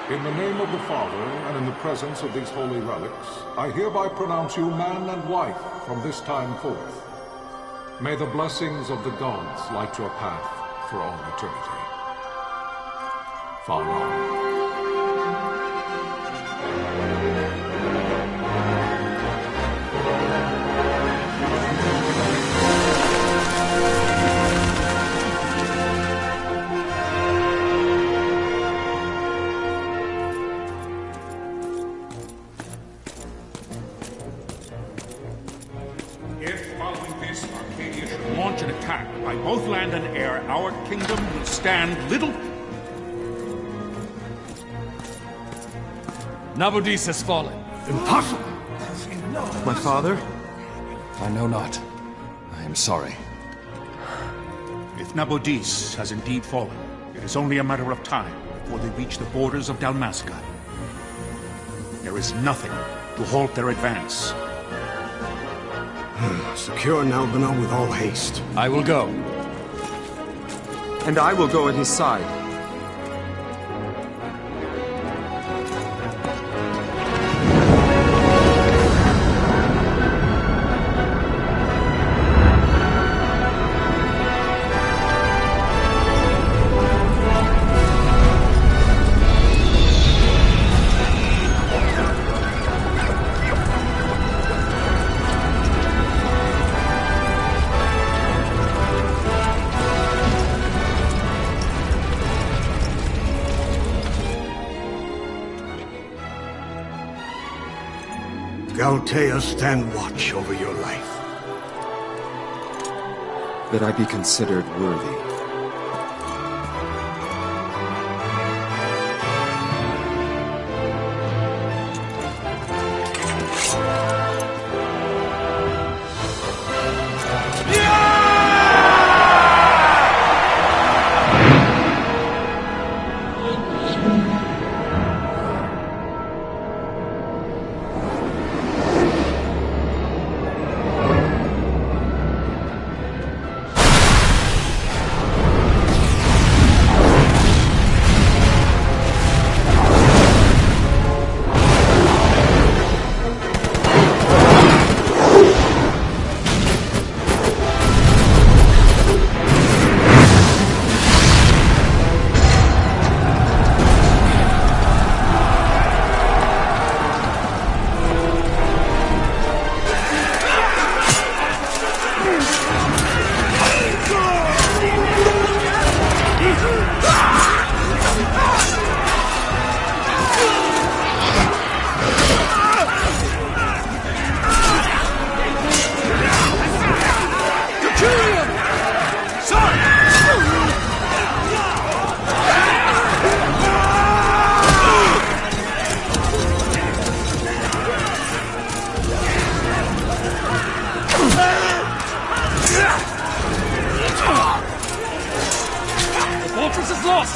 In the name of the Father, and in the presence of these holy relics, I hereby pronounce you man and wife from this time forth. May the blessings of the gods light your path for all eternity. Far on. Launch an attack by both land and air, our kingdom will stand little... Nabudis has fallen. Impossible! My father? I know not. I am sorry. If Nabudis has indeed fallen, it is only a matter of time before they reach the borders of Dalmasca. There is nothing to halt their advance. Secure Nalbina with all haste. I will go. And I will go at his side. Galtea, stand watch over your life. That I be considered worthy.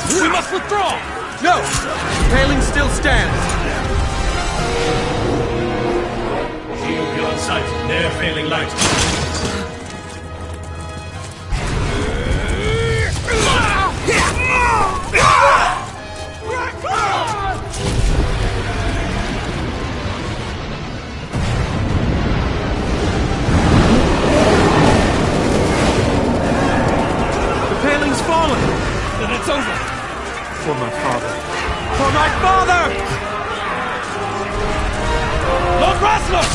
We must withdraw! No! Paling still stands! Shield beyond sight, ne'er failing light. The paling's fallen! Then it's over! For my father. For my father! Lord Rasmus!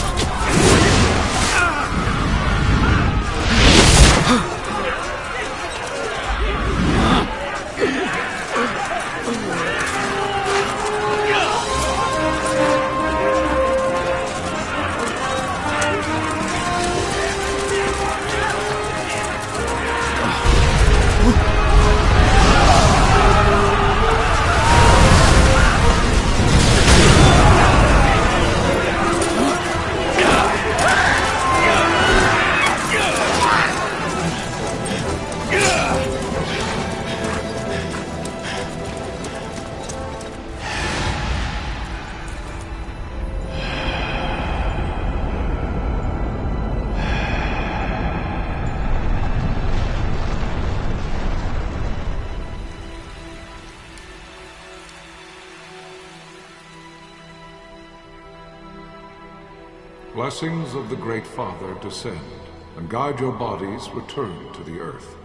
blessings of the Great Father descend, and guide your bodies return to the earth.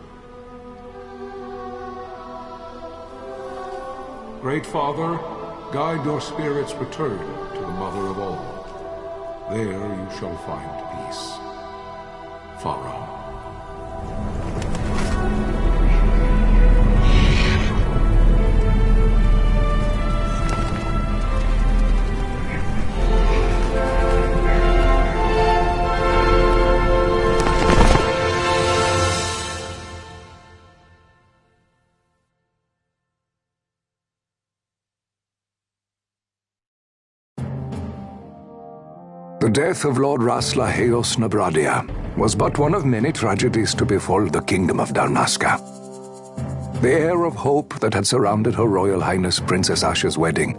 Great Father, guide your spirits return to the Mother of all. There you shall find peace. Pharaoh. The death of Lord Rasla Heos Nabradia was but one of many tragedies to befall the Kingdom of Dalmasca. The air of hope that had surrounded Her Royal Highness Princess Asha's wedding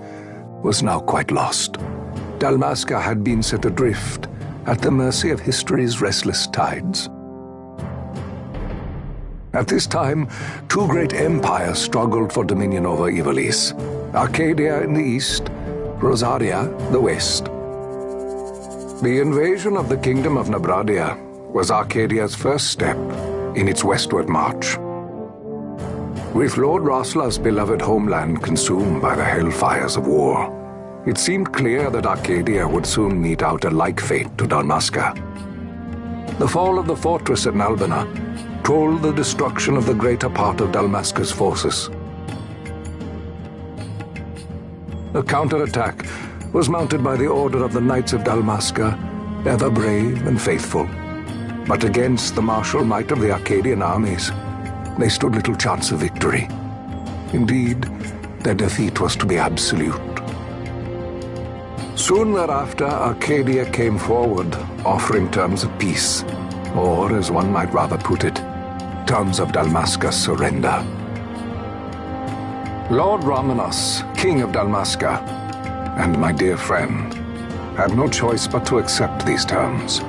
was now quite lost. Dalmasca had been set adrift at the mercy of history's restless tides. At this time, two great empires struggled for dominion over Ivalice: Arcadia in the east, Rosaria the west. The invasion of the Kingdom of Nabradia was Arcadia's first step in its westward march. With Lord Rasla's beloved homeland consumed by the hellfires of war, it seemed clear that Arcadia would soon mete out a like fate to Dalmasca. The fall of the fortress at Nalbina told the destruction of the greater part of Dalmasca's forces. A counterattack was mounted by the order of the Knights of Dalmasca, ever brave and faithful. But against the martial might of the Arcadian armies, they stood little chance of victory. Indeed, their defeat was to be absolute. Soon thereafter, Arcadia came forward, offering terms of peace, or, as one might rather put it, terms of Dalmasca's surrender. Lord Ramenos, King of Dalmasca, and my dear friend, had no choice but to accept these terms.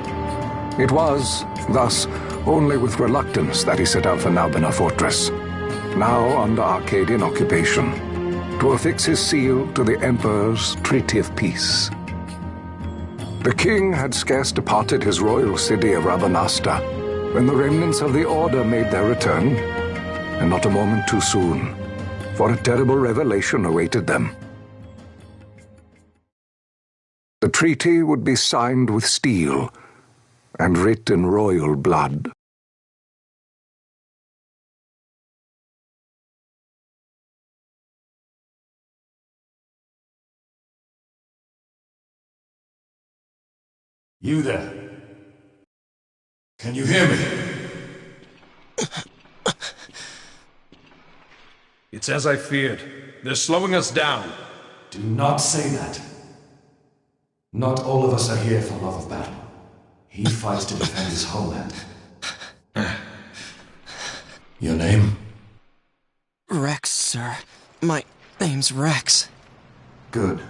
It was, thus, only with reluctance that he set out for Nalbina Fortress, now under Arcadian occupation, to affix his seal to the Emperor's Treaty of Peace. The king had scarce departed his royal city of Rabanasta when the remnants of the Order made their return, and not a moment too soon, for a terrible revelation awaited them. The treaty would be signed with steel and writ in royal blood. You there? Can you hear me? It's as I feared. They're slowing us down. Do not say that. Not all of us are here for love of battle. He fights to defend his homeland. Your name? Rex, sir. My name's Rex. Good.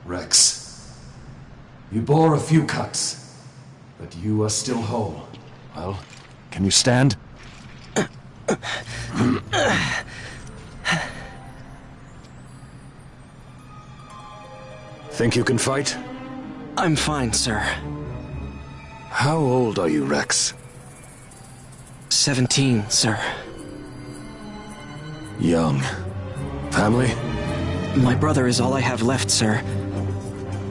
Rex. You bore a few cuts, but you are still whole. Well, can you stand? Think you can fight? I'm fine, sir. How old are you, Rex? 17, sir. Young. Family? My brother is all I have left, sir.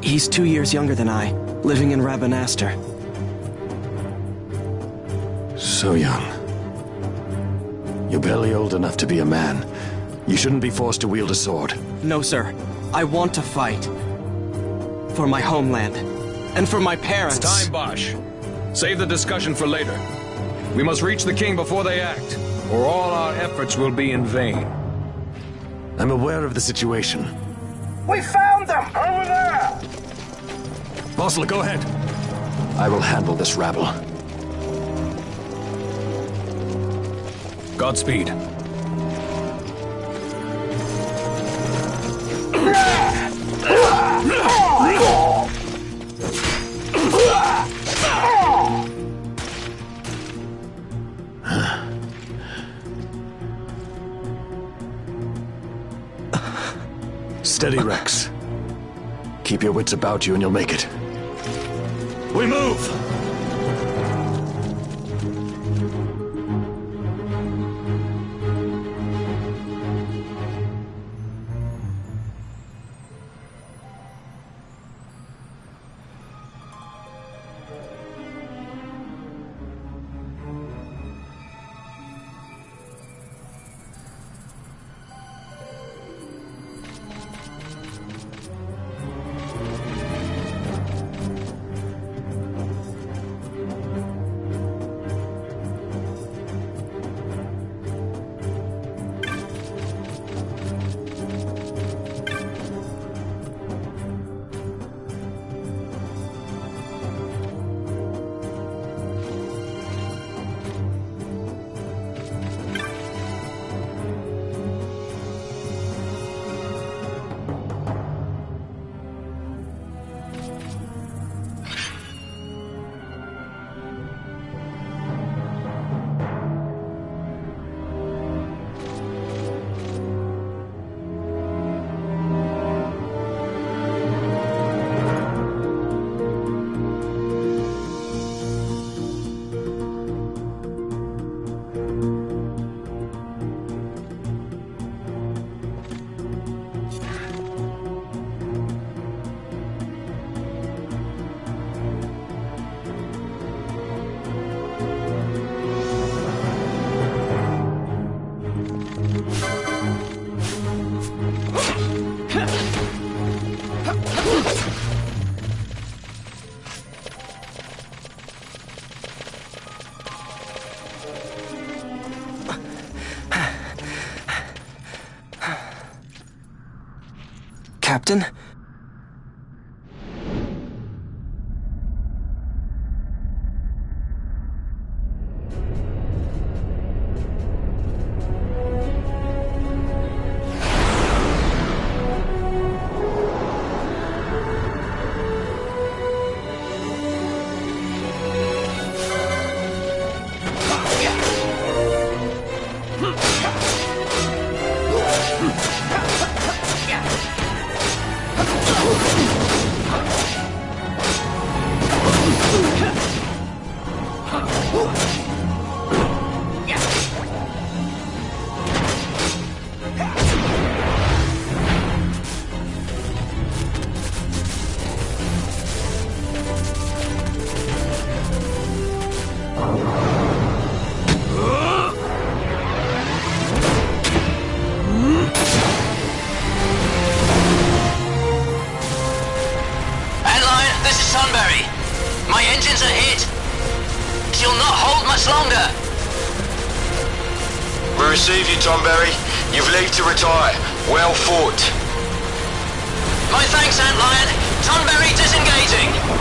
He's 2 years younger than I, living in Rabanaster. So young. You're barely old enough to be a man. You shouldn't be forced to wield a sword. No, sir. I want to fight. For my homeland. And for my parents. It's time, Bosch. Save the discussion for later. We must reach the king before they act, or all our efforts will be in vain. I'm aware of the situation. We found them! Over there! Bosler, go ahead. I will handle this rabble. Godspeed. Steady, Rex. Keep your wits about you and you'll make it. We move! Captain? My engines are hit! She'll not hold much longer! We receive you, Tonberry. You've leave to retire. Well fought. My thanks, Antlion. Tonberry disengaging!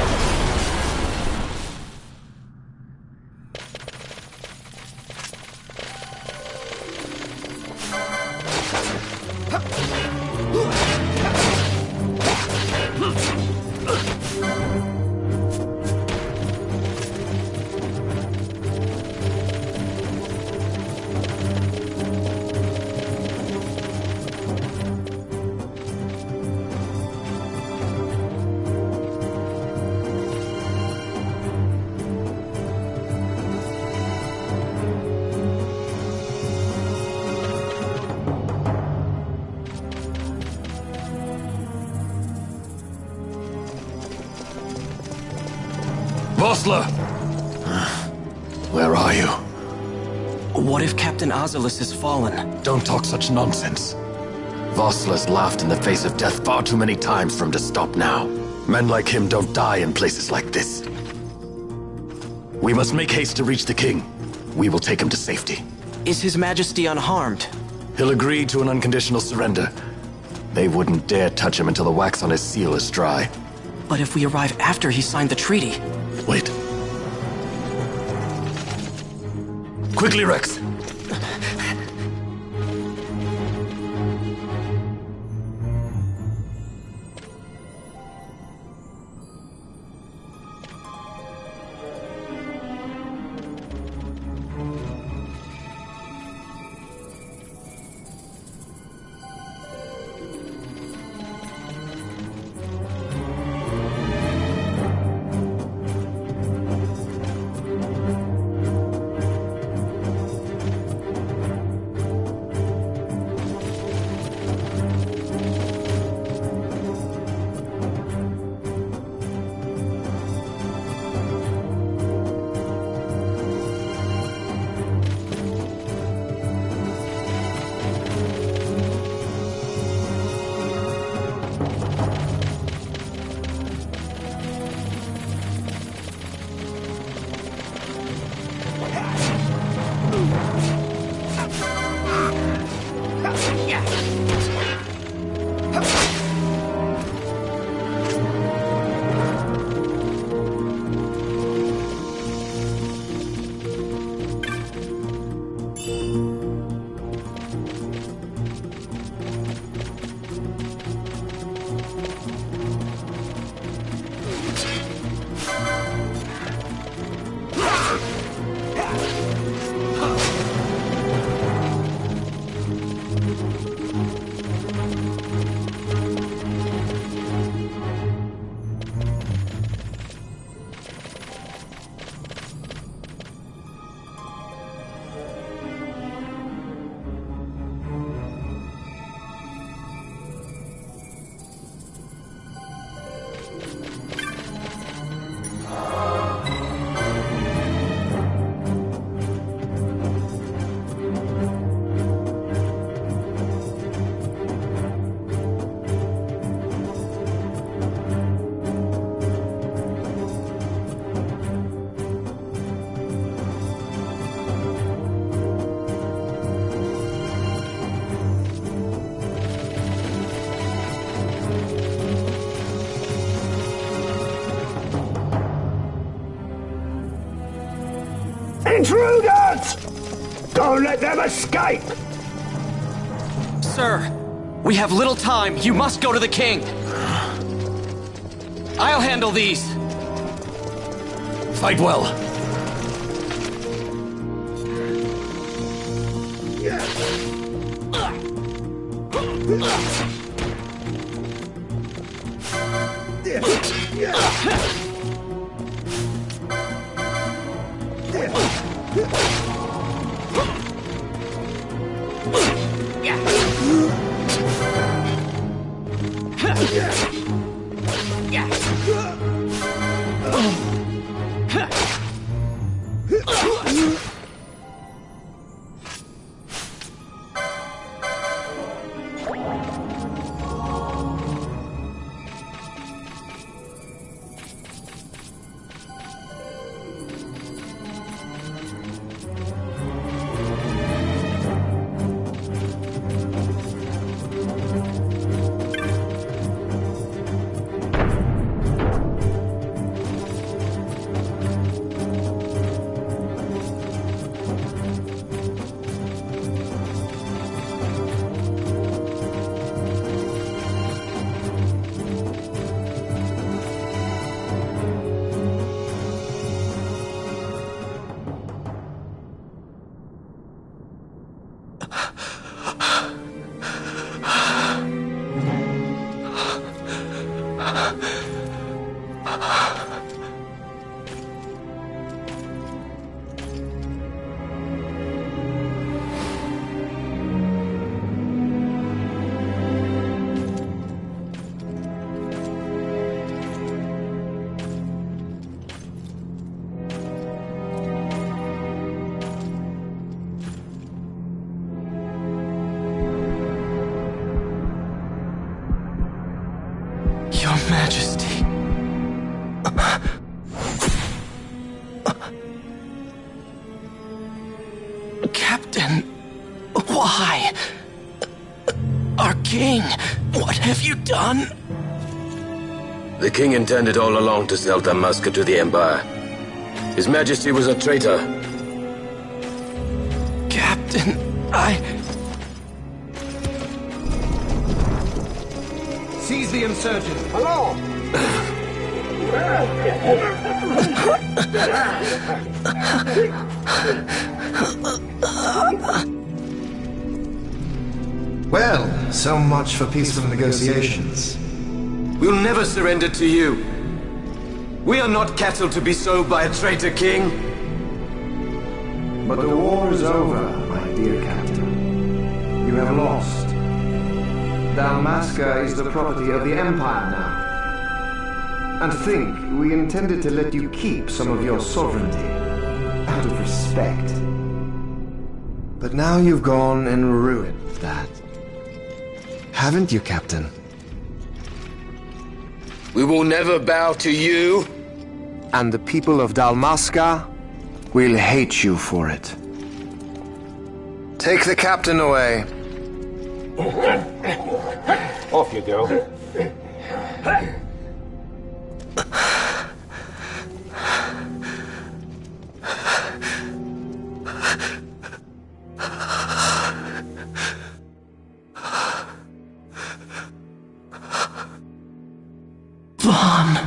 Vossler! Where are you? What if Captain Azelus has fallen? Don't talk such nonsense. Vossler's laughed in the face of death far too many times for him to stop now. Men like him don't die in places like this. We must make haste to reach the king. We will take him to safety. Is His Majesty unharmed? He'll agree to an unconditional surrender. They wouldn't dare touch him until the wax on his seal is dry. But if we arrive after he signed the treaty... Wait. Quickly, Rex! Intruders! Don't let them escape! Sir, we have little time. You must go to the king. I'll handle these. Fight well. Your Majesty. Captain, why? Our king, what have you done? The king intended all along to sell Damascus to the Empire. His Majesty was a traitor. Captain, Seize the insurgent. Hello! Well, so much for peaceful negotiations. We'll never surrender to you. We are not cattle to be sold by a traitor king. But the war is over, my dear captain. You have lost. Dalmasca is the property of the Empire now. And think, we intended to let you keep some of your sovereignty, out of respect. But now you've gone and ruined that. Haven't you, Captain? We will never bow to you. And the people of Dalmasca will hate you for it. Take the captain away. Off you go. Vaughn.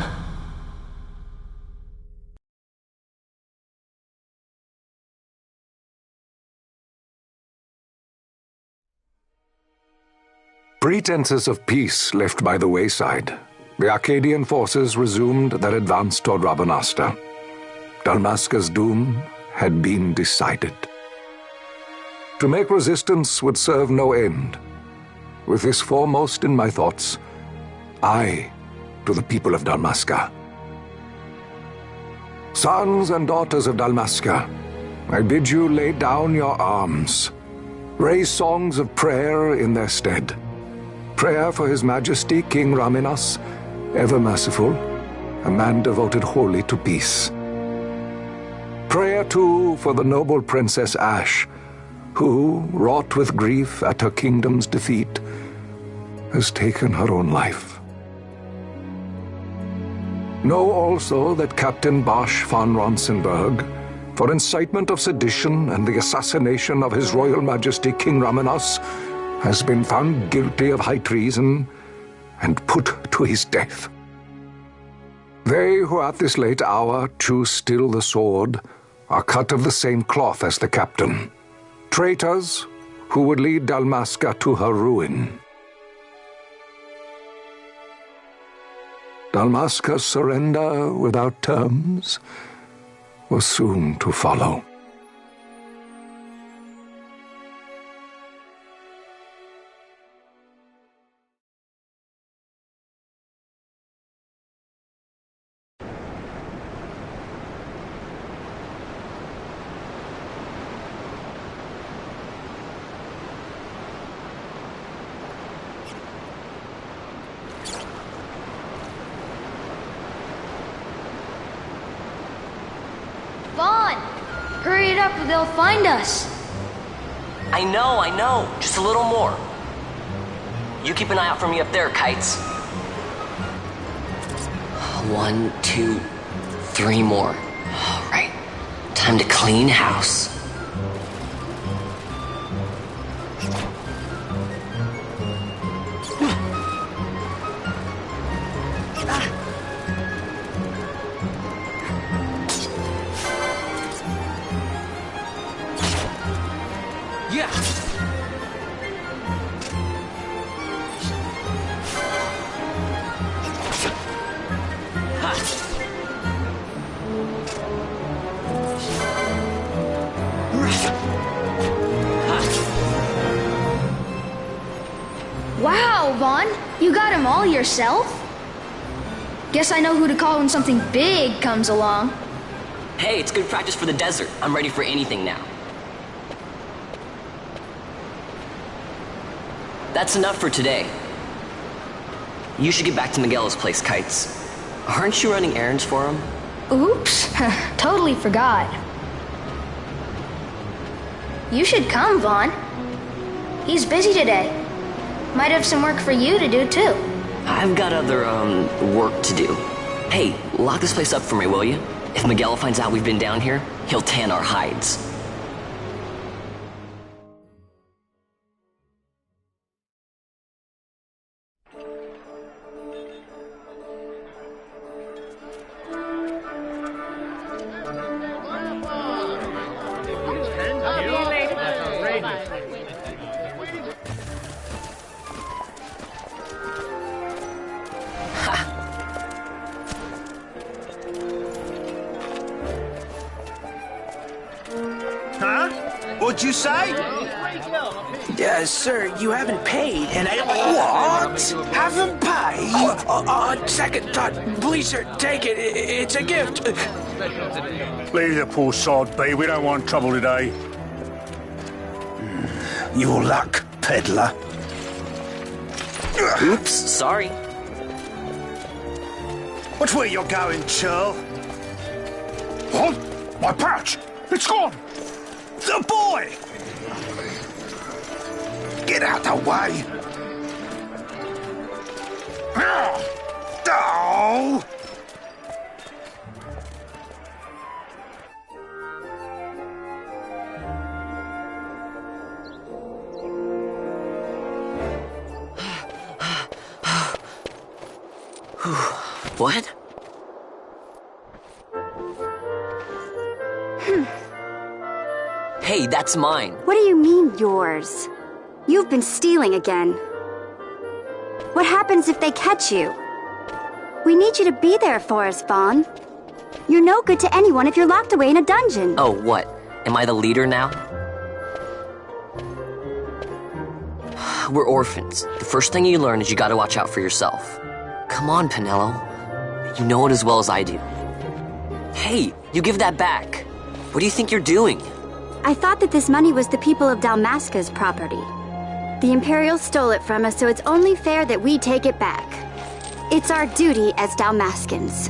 Pretenses of peace left by the wayside, the Arcadian forces resumed their advance toward Rabanasta. Dalmasca's doom had been decided. To make resistance would serve no end. With this foremost in my thoughts, I to the people of Dalmasca. Sons and daughters of Dalmasca, I bid you lay down your arms. Raise songs of prayer in their stead. Prayer for His Majesty King Raminas, ever merciful, a man devoted wholly to peace. Prayer, too, for the noble Princess Ash, who, wrought with grief at her kingdom's defeat, has taken her own life. Know also that Captain Bosch von Ronsenberg for incitement of sedition and the assassination of His Royal Majesty King Ramenos, has been found guilty of high treason and put to his death. They who at this late hour choose still the sword are cut of the same cloth as the captain, traitors who would lead Dalmasca to her ruin. Dalmasca's surrender without terms was soon to follow. Hurry it up or they'll find us. I know. Just a little more. You keep an eye out for me up there, Kites. 1, 2, 3 more. All right. Time to clean house. Wow, Vaughn, you got him all yourself? Guess I know who to call when something big comes along. Hey, it's good practice for the desert. I'm ready for anything now. That's enough for today. You should get back to Miguel's place, Kites. Aren't you running errands for him? Oops, totally forgot. You should come, Vaughn. He's busy today. Might have some work for you to do, too. I've got other, work to do. Hey, lock this place up for me, will you? If Miguel finds out we've been down here, he'll tan our hides. What'd you say? Sir, you haven't paid, and I... What? Haven't paid? On second thought, please, sir, take it. It's a gift. Leave the poor sod be. We don't want trouble today. Your luck, peddler. Oops, sorry. Watch where you're going, churl. What? My pouch! It's gone! The boy! Get out the way! Oh! What? Hey, that's mine. What do you mean, yours? You've been stealing again. What happens if they catch you? We need you to be there for us, Vaughn. You're no good to anyone if you're locked away in a dungeon. Oh, what? Am I the leader now? We're orphans. The first thing you learn is you gotta watch out for yourself. Come on, Pinello. You know it as well as I do. Hey, you give that back. What do you think you're doing? I thought that this money was the people of Dalmasca's property. The Imperials stole it from us, so it's only fair that we take it back. It's our duty as Dalmascans.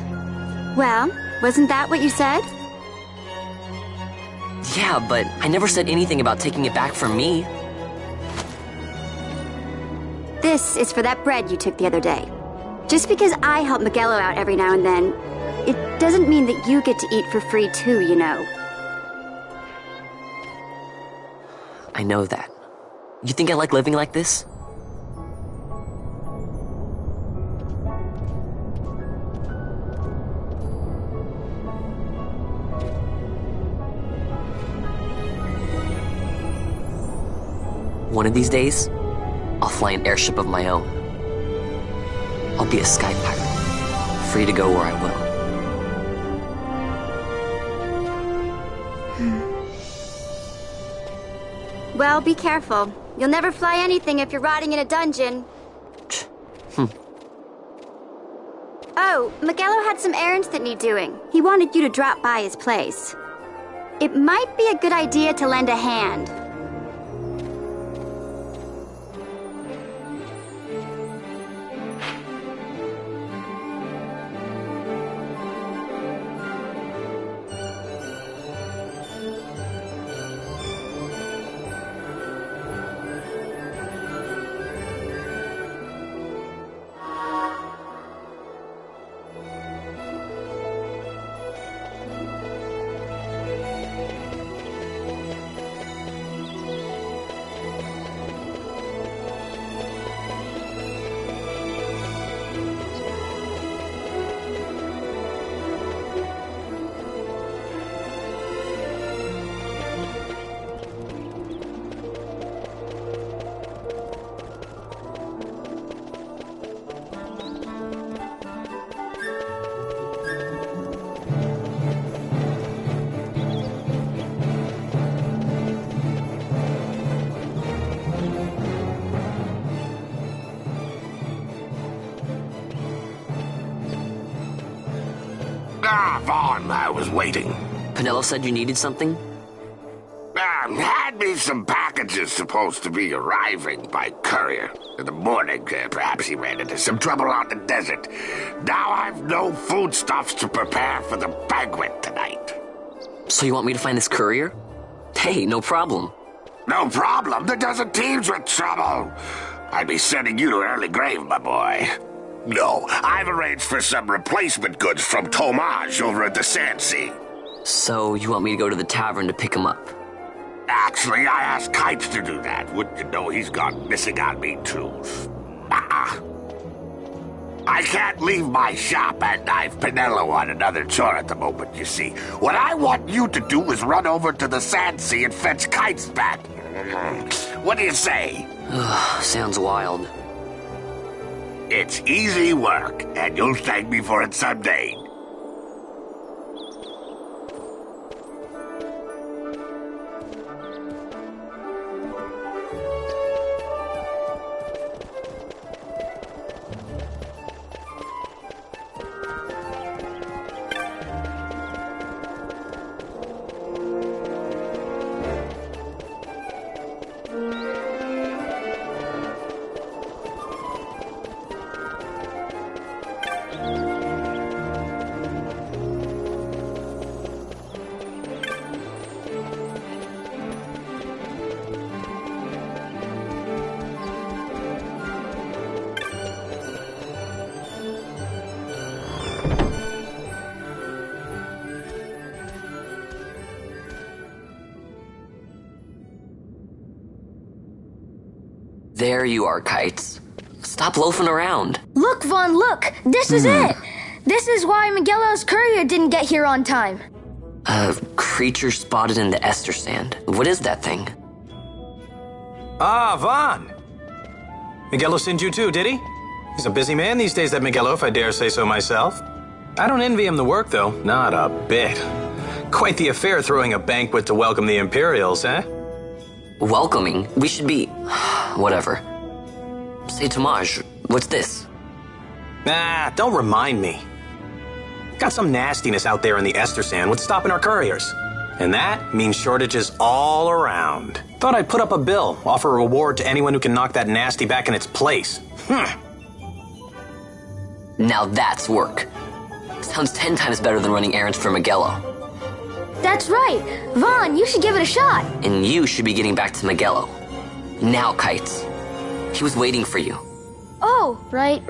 Well, wasn't that what you said? Yeah, but I never said anything about taking it back from me. This is for that bread you took the other day. Just because I help Miguelo out every now and then, it doesn't mean that you get to eat for free too, you know. I know that. You think I like living like this? One of these days, I'll fly an airship of my own. I'll be a sky pirate, free to go where I will. Well, be careful. You'll never fly anything if you're rotting in a dungeon. Oh, Miguelo had some errands that need doing. He wanted you to drop by his place. It might be a good idea to lend a hand. Vaughn, I was waiting. Penelo said you needed something? Had me some packages supposed to be arriving by courier. In the morning, perhaps he ran into some trouble on the desert. Now I've no foodstuffs to prepare for the banquet tonight. So you want me to find this courier? Hey, no problem. No problem? The desert teems with trouble. I'd be sending you to an early grave, my boy. No, I've arranged for some replacement goods from Tomage over at the Sandsea. So you want me to go to the tavern to pick him up? Actually, I asked Kites to do that. Wouldn't you know he's gone missing on me, too. I can't leave my shop, and I've Penelo on another chore at the moment, you see. What I want you to do is run over to the Sandsea and fetch Kites back. What do you say? Sounds wild. It's easy work, and you'll thank me for it someday. There you are, Kites. Stop loafing around. Look, Vaughn, look! This is it! This is why Miguelo's courier didn't get here on time. A creature spotted in the Ester Sand. What is that thing? Ah, Vaughn! Miguelo sent you too, did he? He's a busy man these days, that Miguelo, if I dare say so myself. I don't envy him the work, though. Not a bit. Quite the affair throwing a banquet to welcome the Imperials, eh? Welcoming? We should be... whatever. Say, Tomage, what's this? Don't remind me. Got some nastiness out there in the Ester Sand. What's stopping our couriers? And that means shortages all around. Thought I'd put up a bill, offer a reward to anyone who can knock that nasty back in its place. Now that's work. Sounds 10 times better than running errands for Miguelo. That's right. Vaughn, you should give it a shot. And you should be getting back to Miguelo. Now, Kites. He was waiting for you. Oh, right.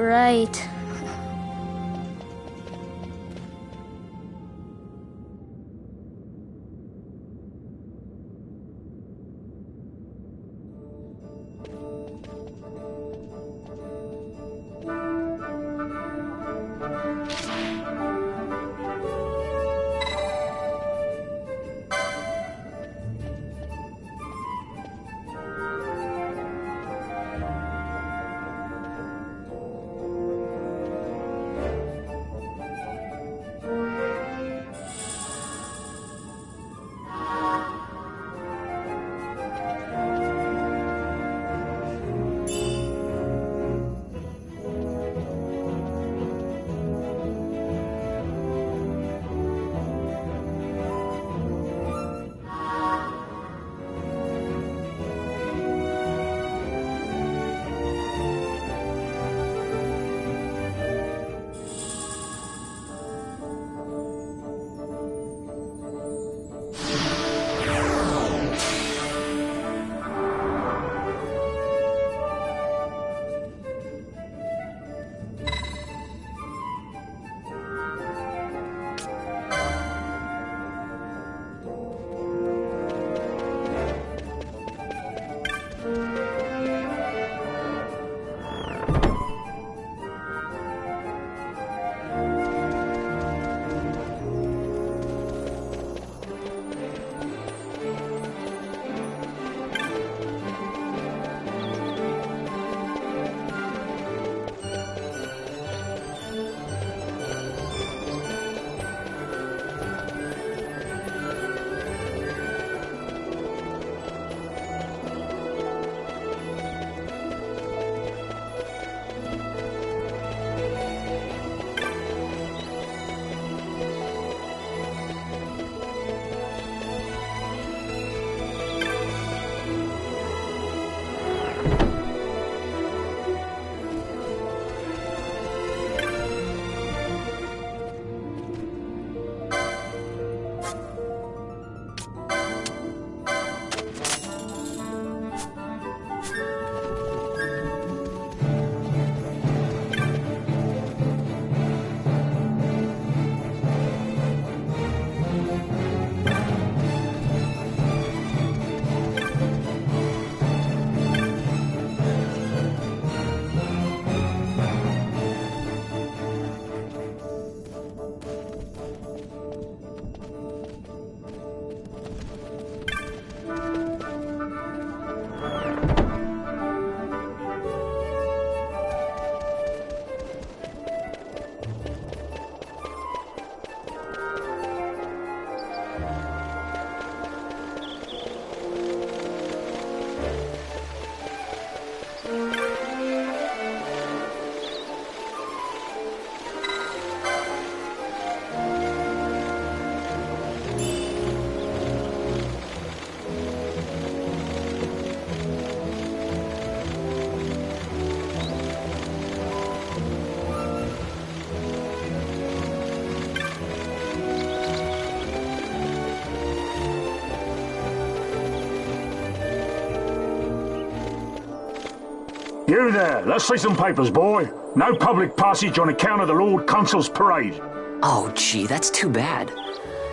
You there, let's see some papers, boy. No public passage on account of the Lord Consul's parade. Oh, gee, that's too bad.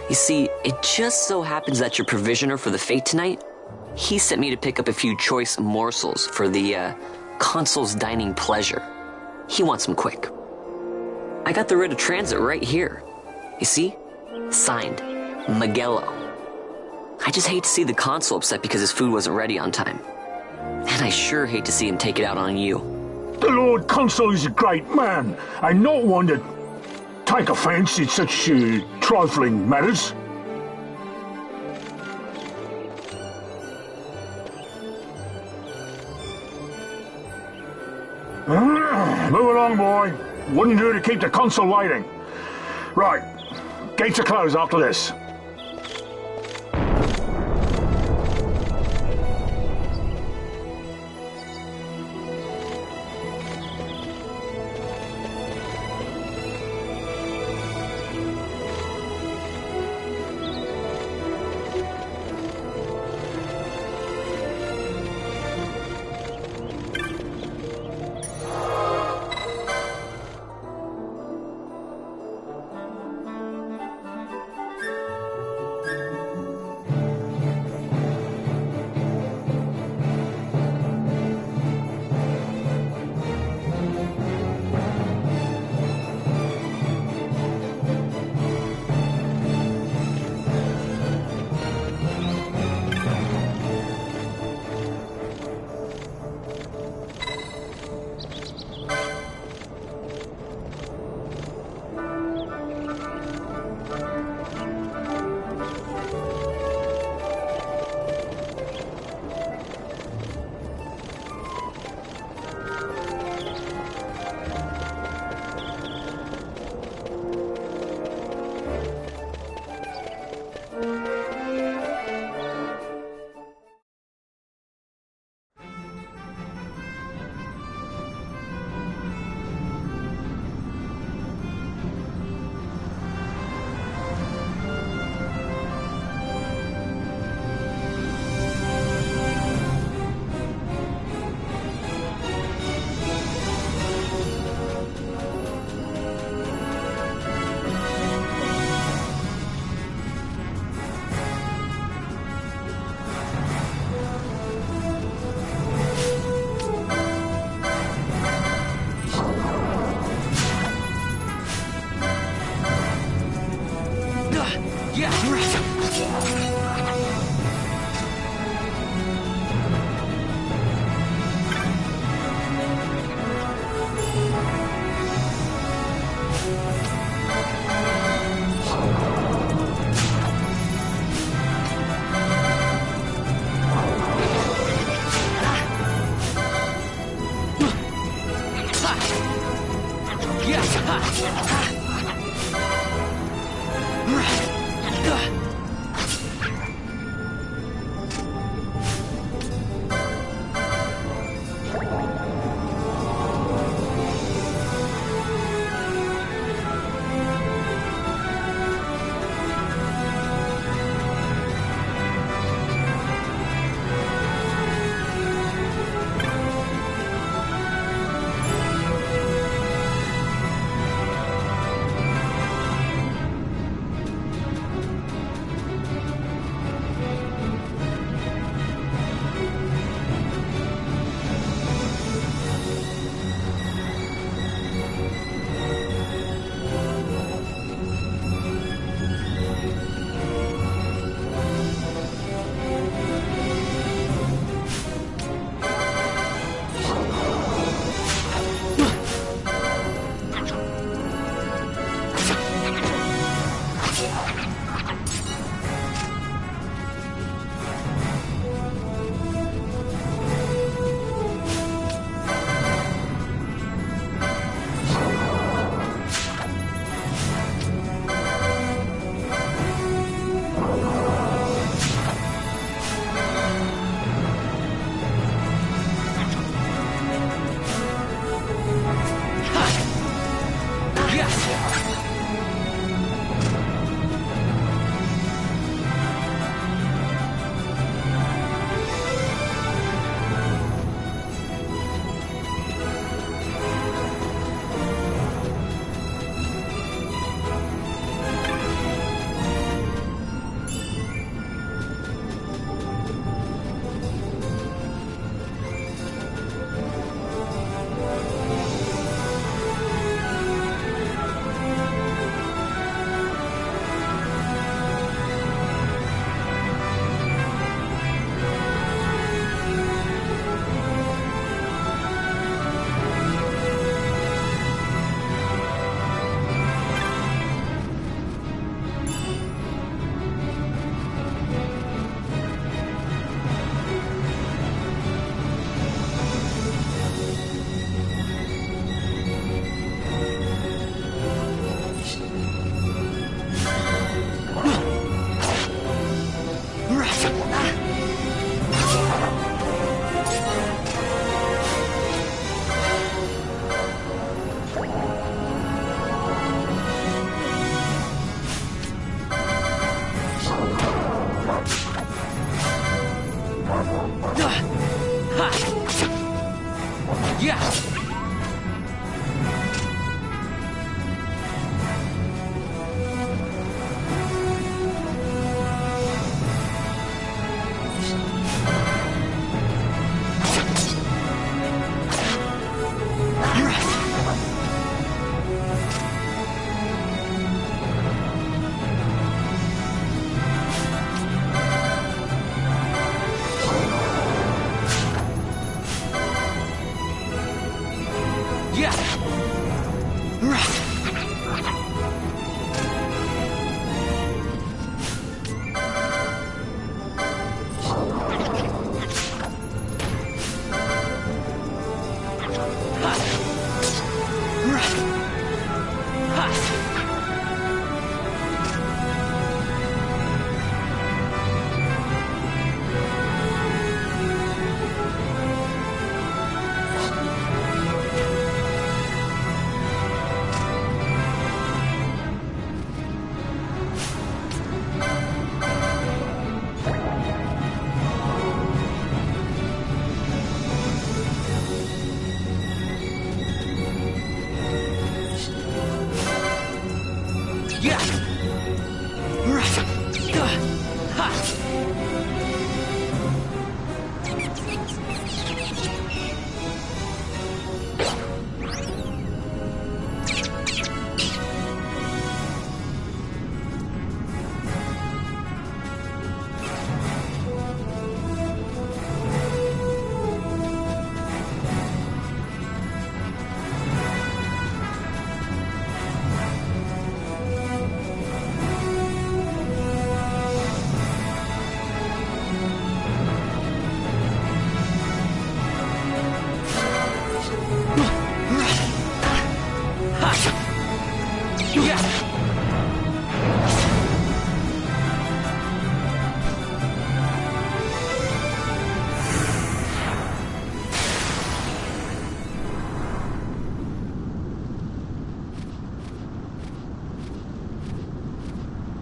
You see, it just so happens that your provisioner for the fete tonight, he sent me to pick up a few choice morsels for the, Consul's dining pleasure. He wants them quick. I got the writ of transit right here. You see? Signed, Magello. I just hate to see the Consul upset because his food wasn't ready on time. And I sure hate to see him take it out on you. The Lord Consul is a great man, and not one to take offence in such trifling matters. Move along, boy. Wouldn't do to keep the Consul waiting. Right, gates are closed after this.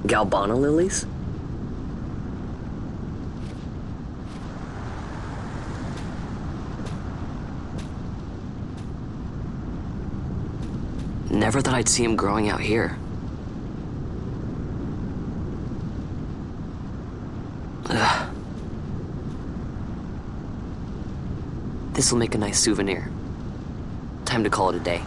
Galbana lilies? Never thought I'd see him growing out here. Ugh. This'll make a nice souvenir. Time to call it a day.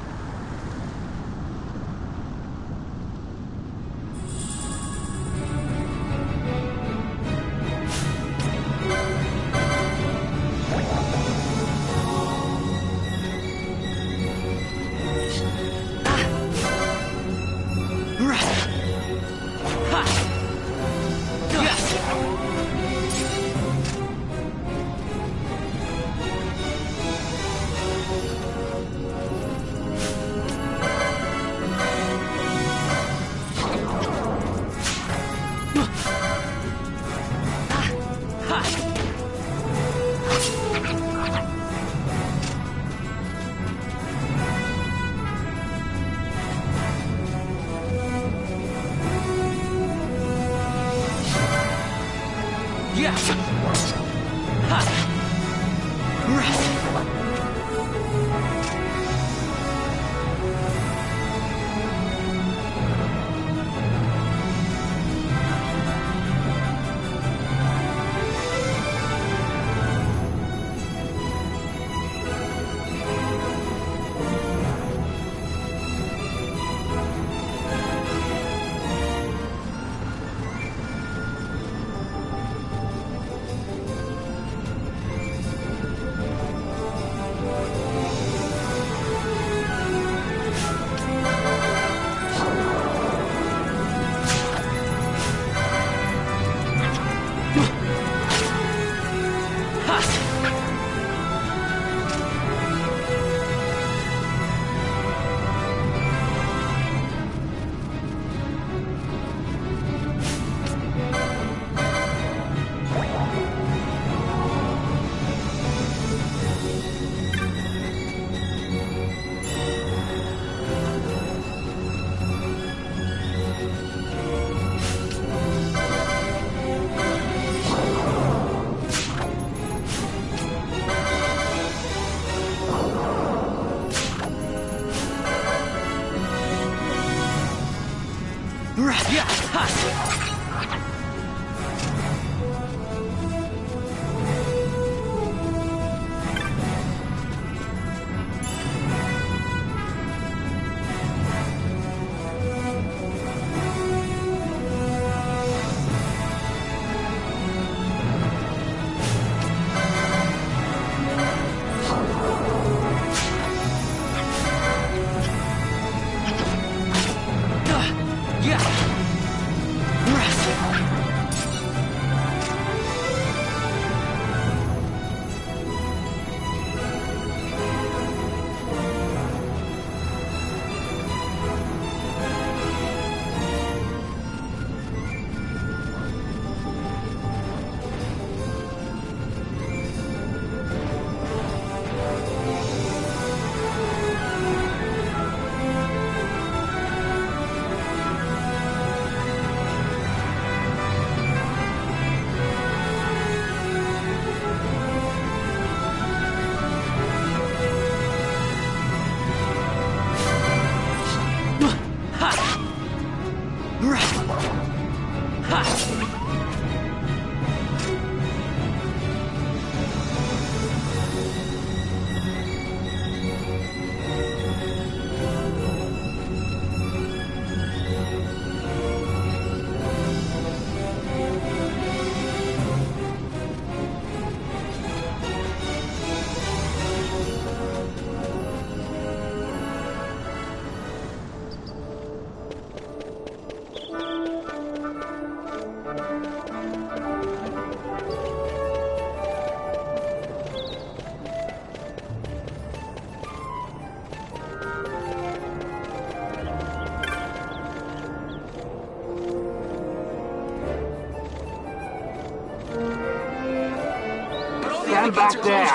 Stand back there!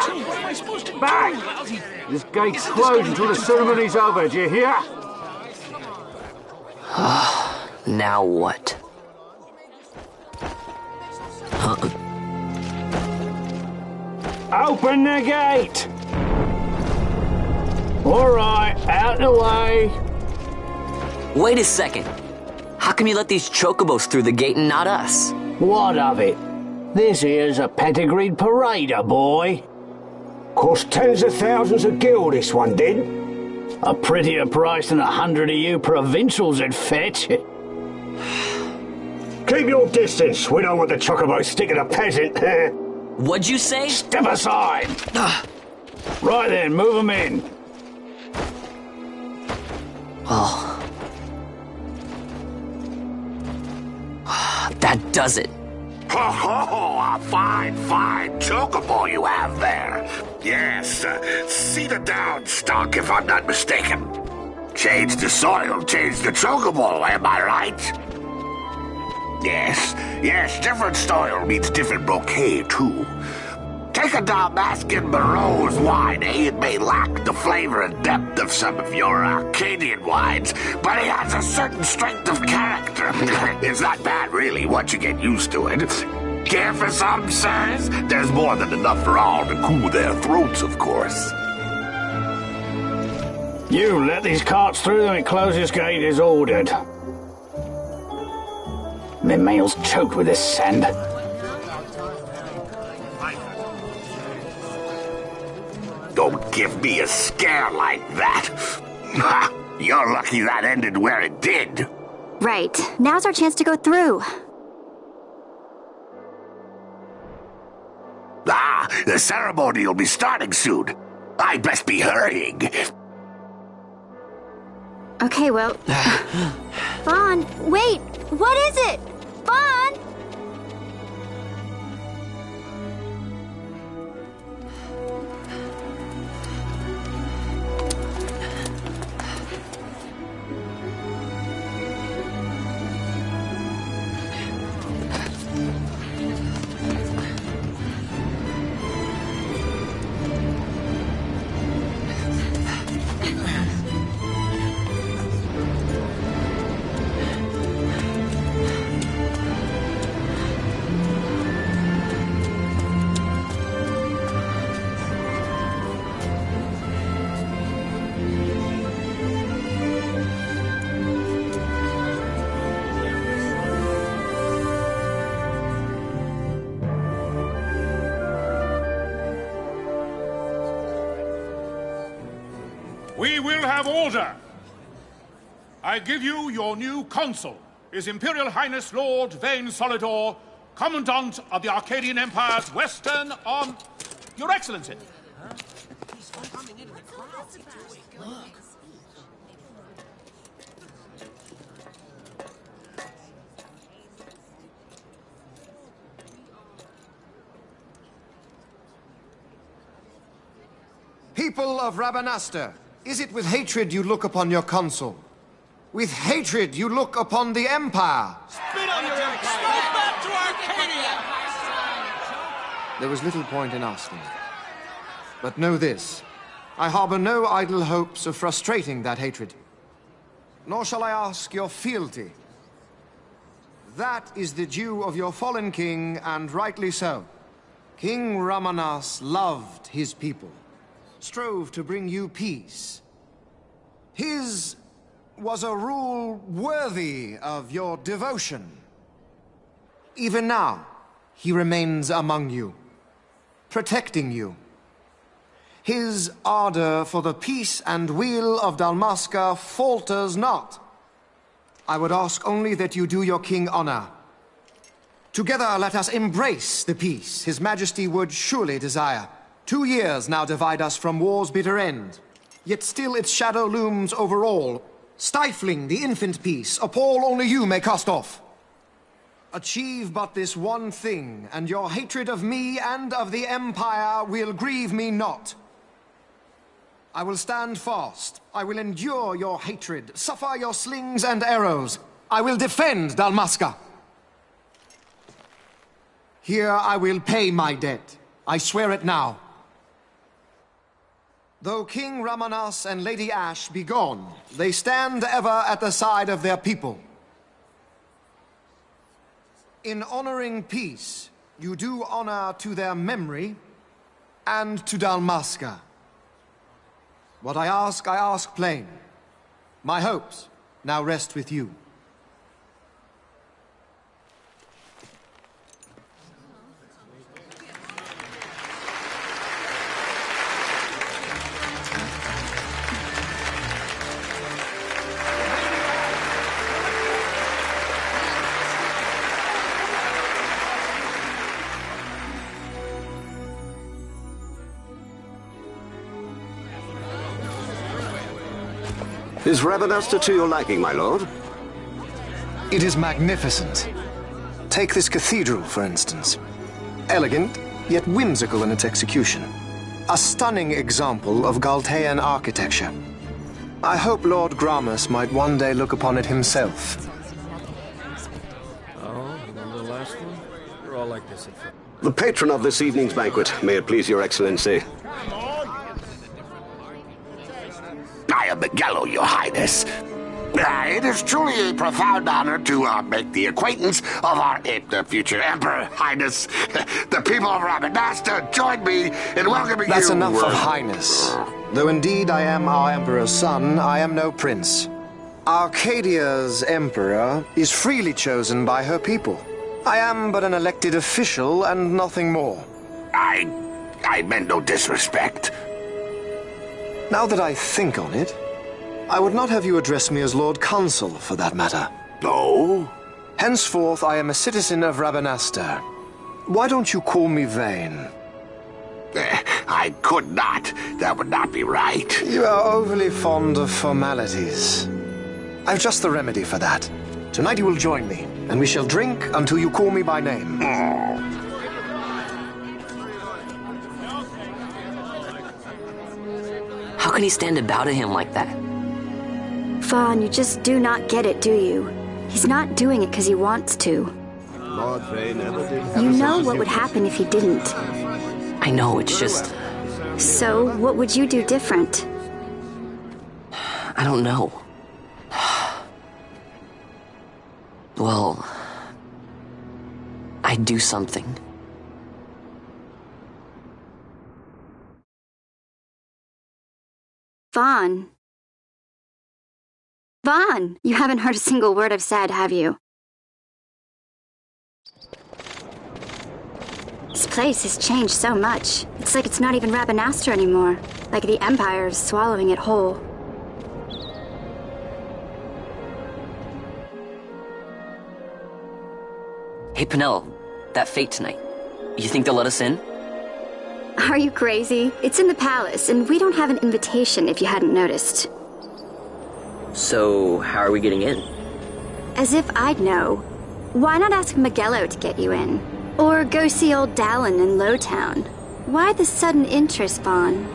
Back! This gate's closed until the ceremony's over, do you hear? Now what? Open the gate! Alright, out the way. Wait a second. How come you let these chocobos through the gate and not us? What of it? This here's a pedigreed parader, boy. Cost tens of thousands of gil, this one did. A prettier price than 100 of you provincials would fetch. Keep your distance. We don't want the chocobo sticking a peasant. What'd you say? Step aside. Right then, move them in. Oh. That does it. Oh, a fine chocobo you have there. Yes, cedar down stock, if I'm not mistaken. Change the soil, change the chocobo, am I right? Yes, different soil means different bouquet, too. Take a Dalmascan Barrow's wine, It may lack the flavor and depth of some of your Arcadian wines, but it has a certain strength of character. It's not bad, really, once you get used to it. Care for some, sirs? There's more than enough for all to cool their throats, of course. You let these carts through and close this gate as ordered. My mail's choked with this sand. Don't give me a scare like that. You're lucky that ended where it did. Right. Now's our chance to go through. The ceremony will be starting soon. I'd best be hurrying. Okay, well... Vaughn, wait! What is it? Vaughn! We will have order. I give you your new consul, His Imperial Highness Lord Vane Solidor, Commandant of the Arcadian Empire's Western Arm... Your Excellency. People of Rabanastre, is it with hatred you look upon your consul? With hatred you look upon the Empire? Spit on your empire! Go back to Arcadia! There was little point in asking. But know this, I harbor no idle hopes of frustrating that hatred. Nor shall I ask your fealty. That is the due of your fallen king, and rightly so. King Ramanas loved his people, strove to bring you peace. His was a rule worthy of your devotion. Even now, he remains among you, protecting you. His ardor for the peace and weal of Dalmasca falters not. I would ask only that you do your king honor. Together let us embrace the peace His Majesty would surely desire. 2 years now divide us from war's bitter end, yet still its shadow looms over all, stifling the infant peace a pall only you may cast off. Achieve but this one thing, and your hatred of me and of the Empire will grieve me not. I will stand fast. I will endure your hatred, suffer your slings and arrows. I will defend Dalmasca. Here I will pay my debt. I swear it now. Though King Ramanas and Lady Ash be gone, they stand ever at the side of their people. In honoring peace, you do honor to their memory and to Dalmasca. What I ask plain. My hopes now rest with you. Is Rabanasta to your liking, my lord? It is magnificent. Take this cathedral, for instance. Elegant, yet whimsical in its execution. A stunning example of Galtean architecture. I hope Lord Gramus might one day look upon it himself. Oh, remember the last one? We're all like this at first. The patron of this evening's banquet, may it please your excellency. I am Miguelo, your highness. It is truly a profound honor to make the acquaintance of our future emperor, highness. The people of Rabanasta join me in welcoming That's you. enough of highness. Though indeed I am our emperor's son, I am no prince. Arcadia's emperor is freely chosen by her people. I am but an elected official and nothing more. I meant no disrespect. Now that I think on it, I would not have you address me as Lord Consul, for that matter. No? Henceforth, I am a citizen of Rabanasta. Why don't you call me Vane? I could not. That would not be right. You are overly fond of formalities. I've just the remedy for that. Tonight you will join me, and we shall drink until you call me by name. How can he stand about him like that? Fawn, you just do not get it, do you? He's not doing it because he wants to. Lord Vane never did. You know what would happen if he didn't. I know, it's just... So, what would you do different? I don't know. Well... I'd do something. Vaughn. Vaughn! You haven't heard a single word I've said, have you? This place has changed so much. It's like it's not even Rabanasta anymore. Like the Empire is swallowing it whole. Hey, Penelo, that fete tonight. You think they'll let us in? Are you crazy? It's in the palace, and we don't have an invitation if you hadn't noticed. So, how are we getting in? As if I'd know. Why not ask Miguelo to get you in? Or go see old Dallin in Lowtown? Why the sudden interest, Vaughn?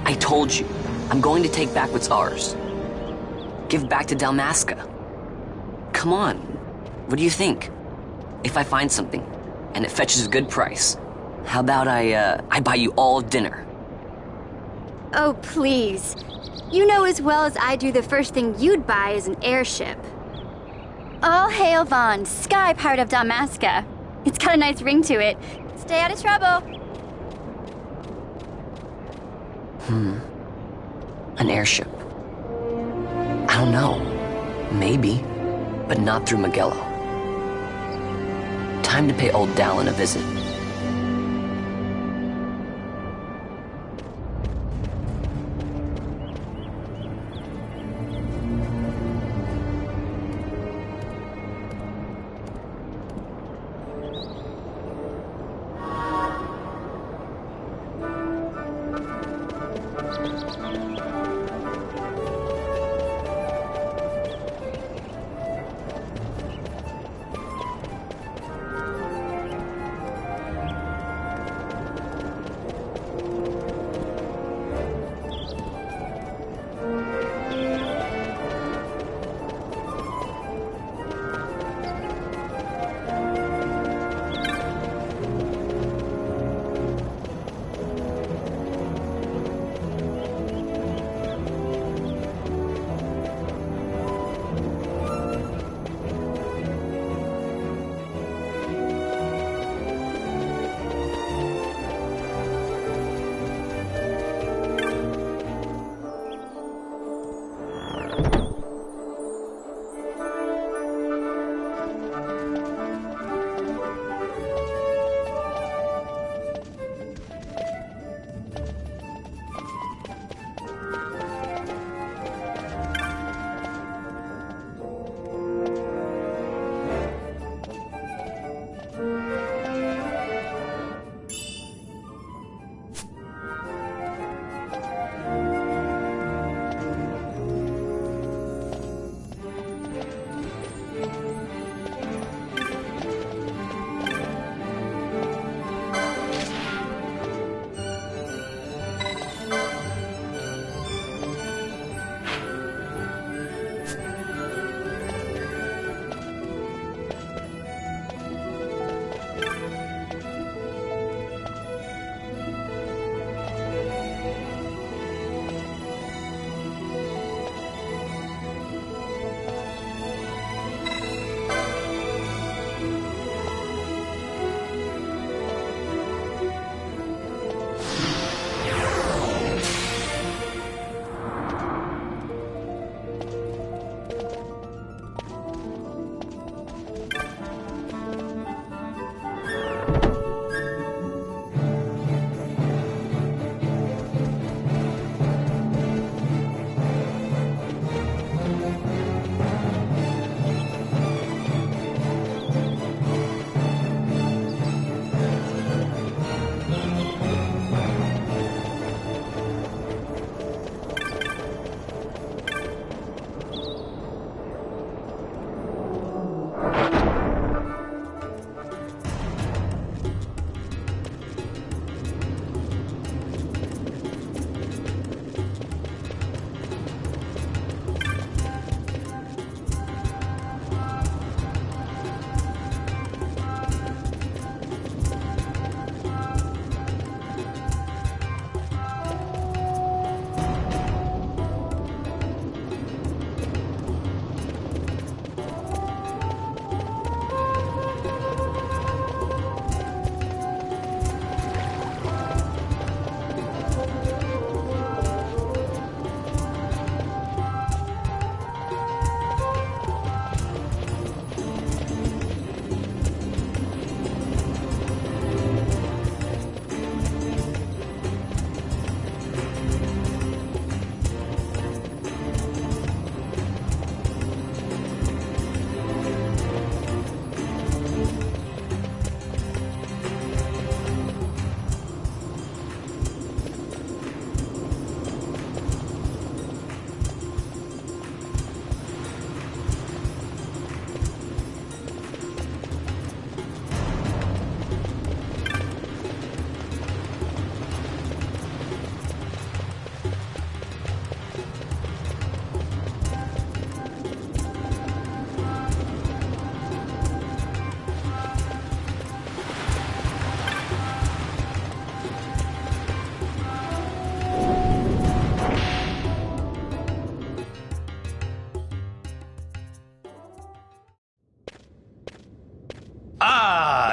I told you, I'm going to take back what's ours. Give back to Dalmasca. Come on, what do you think? If I find something, and it fetches a good price, how about I buy you all dinner? Oh, please. You know as well as I do the first thing you'd buy is an airship. All hail Vaughn, sky part of Dalmasca. It's got a nice ring to it. Stay out of trouble. An airship. I don't know. Maybe, but not through Miguelo. Time to pay old Dallin a visit.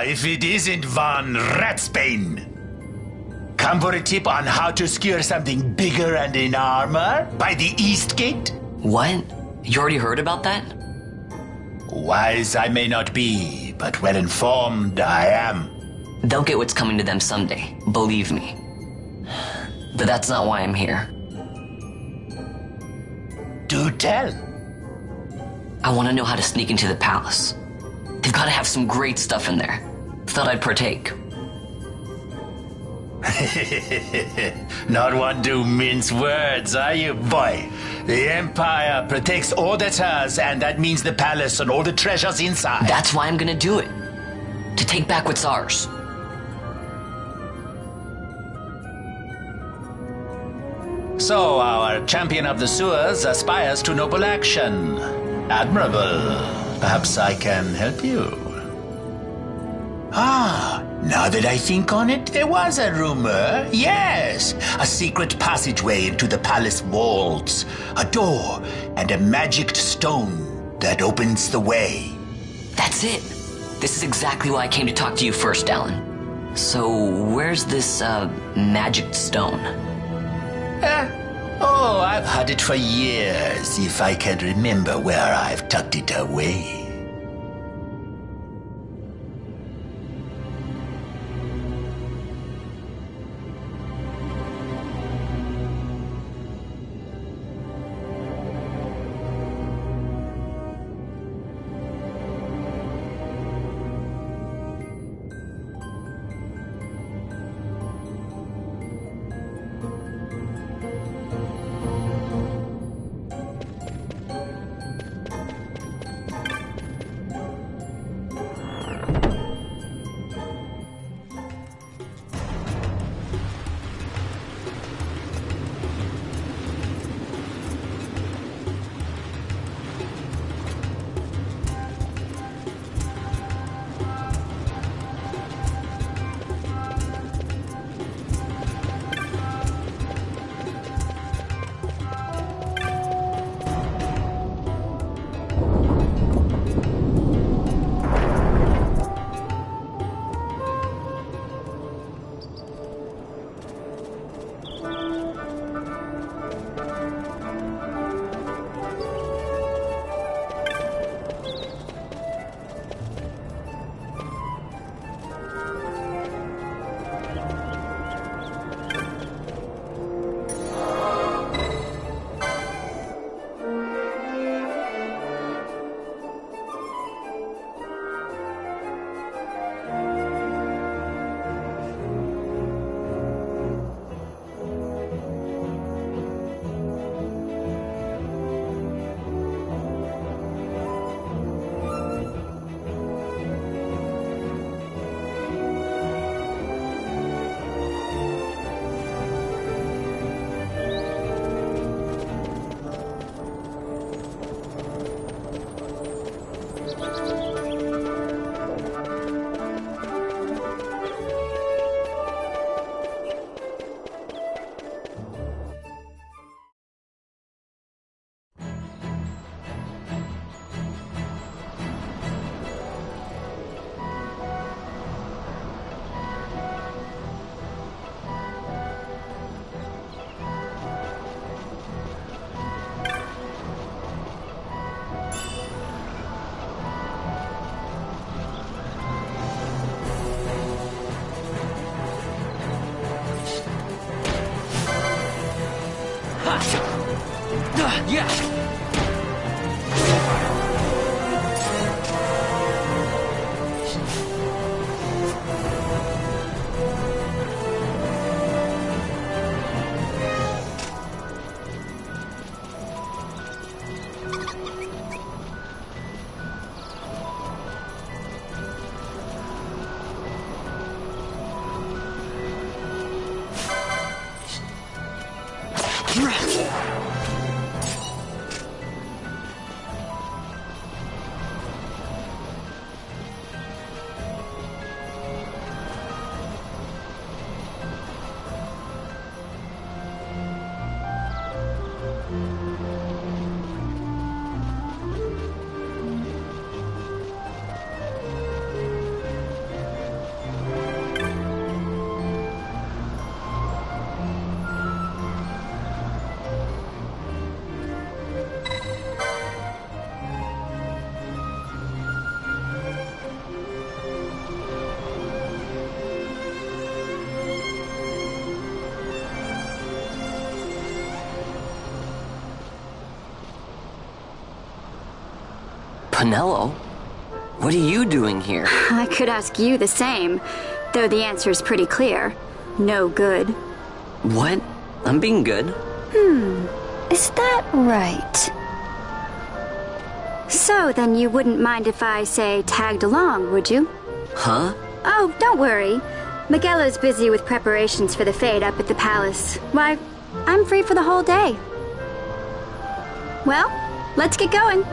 if it isn't Von Ratsbane. Come for a tip on how to secure something bigger and in armor by the East Gate? What? You already heard about that? Wise I may not be, but well informed I am. They'll get what's coming to them someday, believe me. But that's not why I'm here. Do tell. I want to know how to sneak into the palace. They've got to have some great stuff in there. Thought I'd partake. Not one to mince words, are you, boy? The Empire protects all that's hers, and that means the palace and all the treasures inside. That's why I'm gonna do it. To take back what's ours. So, our champion of the sewers aspires to noble action. Admirable. Perhaps I can help you. Now that I think on it, there was a rumor. Yes, a secret passageway into the palace walls. A door and a magic stone that opens the way. That's it. This is exactly why I came to talk to you first, Alan. So, where's this, magic stone? Oh, I've had it for years, if I can remember where I've tucked it away. Yeah! Pinello? What are you doing here? I could ask you the same, though the answer is pretty clear. No good. What? I'm being good. Is that right? So, then you wouldn't mind if I, say, tagged along, would you? Huh? Oh, don't worry. Miguelo's busy with preparations for the fete up at the palace. Why, I'm free for the whole day. Well, let's get going.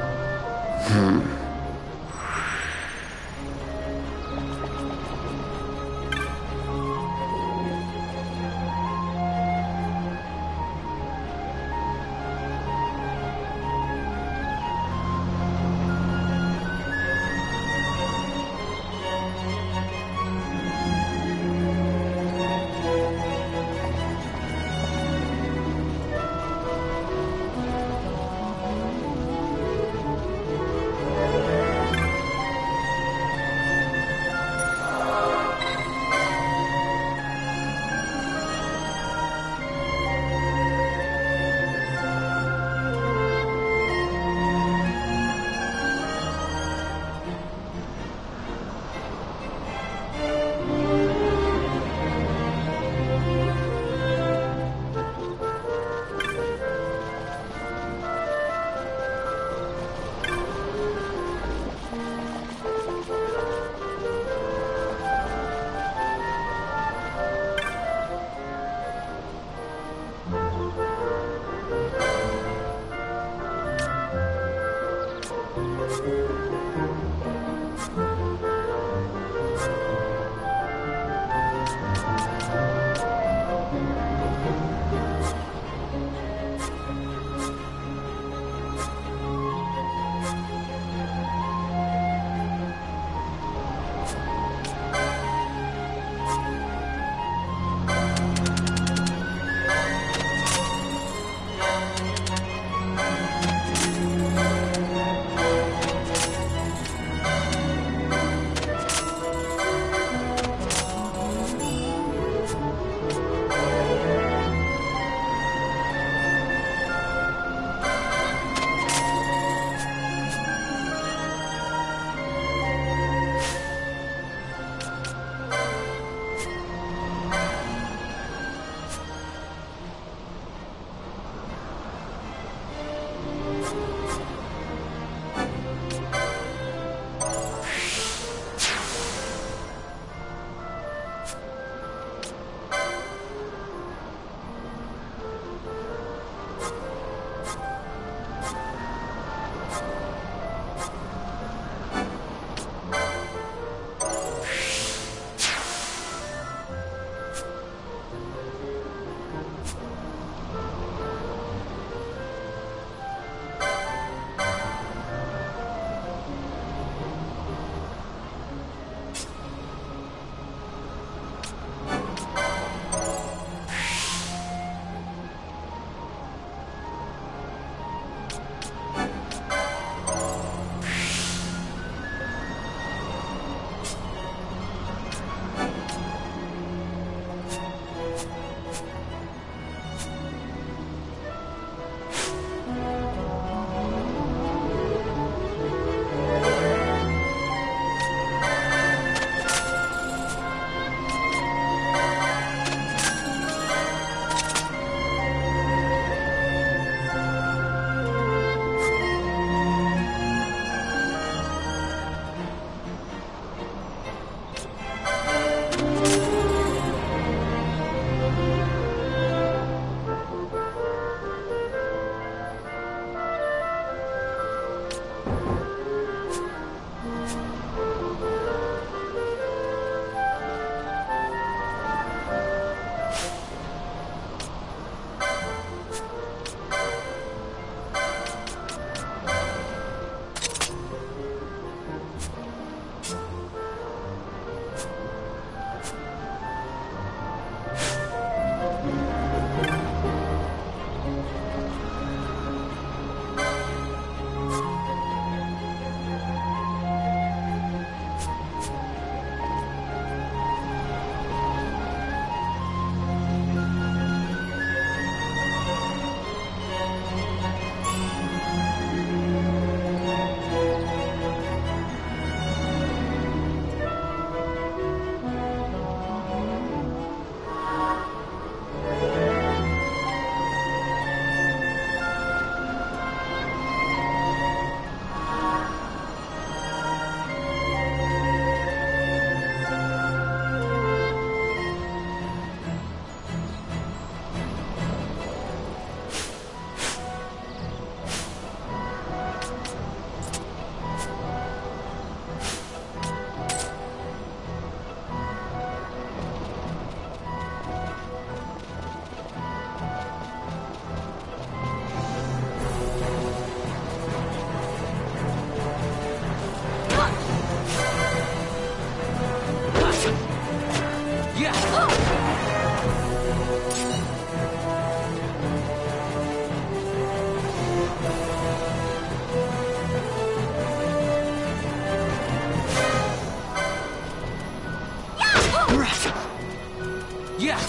Yeah.